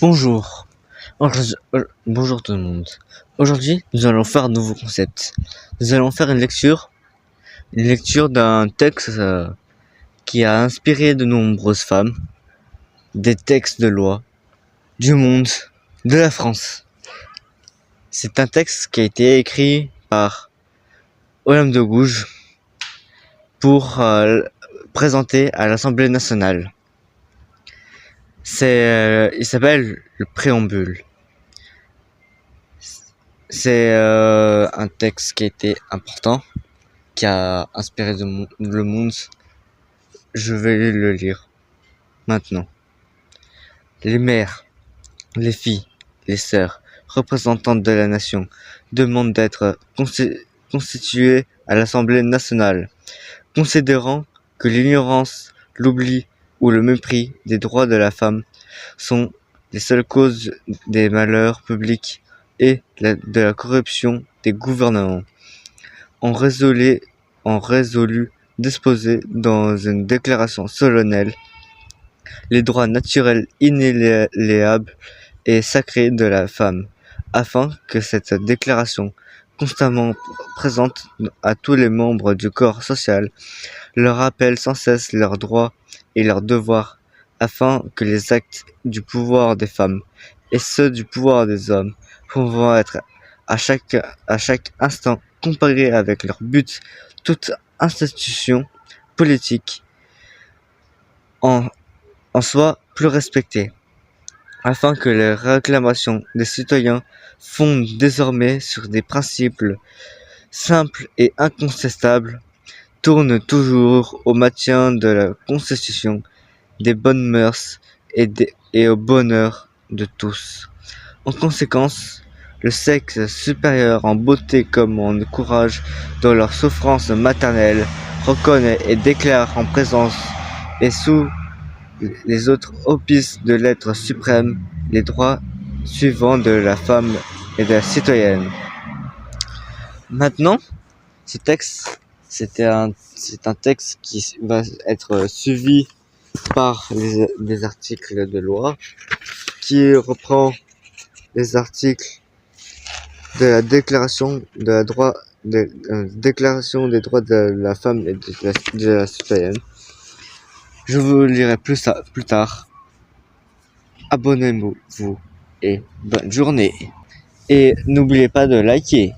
Bonjour. Bonjour tout le monde. Aujourd'hui, nous allons faire un nouveau concept. Nous allons faire une lecture d'un texte qui a inspiré de nombreuses femmes, des textes de loi, du monde, de la France. C'est un texte qui a été écrit par Olympe de Gouges pour présenter à l'Assemblée nationale. Il s'appelle le préambule. C'est un texte qui a été important, qui a inspiré le monde. Je vais le lire maintenant. Les mères, les filles, les sœurs, représentantes de la nation, demandent d'être constituées à l'Assemblée nationale, considérant que l'ignorance, l'oubli ou le mépris des droits de la femme sont les seules causes des malheurs publics et de la corruption des gouvernements. ont résolu d'exposer dans une déclaration solennelle les droits naturels inéliables et sacrés de la femme, afin que cette déclaration, constamment présente à tous les membres du corps social, leur rappelle sans cesse leurs droits et leurs devoirs, afin que les actes du pouvoir des femmes et ceux du pouvoir des hommes pouvant être à chaque instant comparés avec leur but, toute institution politique en soit plus respectée, afin que les réclamations des citoyens fondent désormais sur des principes simples et incontestables, tournent toujours au maintien de la Constitution, des bonnes mœurs et au bonheur de tous. En conséquence, le sexe supérieur en beauté comme en courage dans leur souffrance maternelle reconnaît et déclare en présence et sous les autres offices de l'être suprême les droits suivants de la femme et de la citoyenne. Maintenant, ce texte, c'est un texte qui va être suivi par des articles de loi qui reprend les articles de la déclaration des droits de la femme et de la citoyenne. Je vous lirai plus tard. Abonnez-vous et bonne journée. Et n'oubliez pas de liker.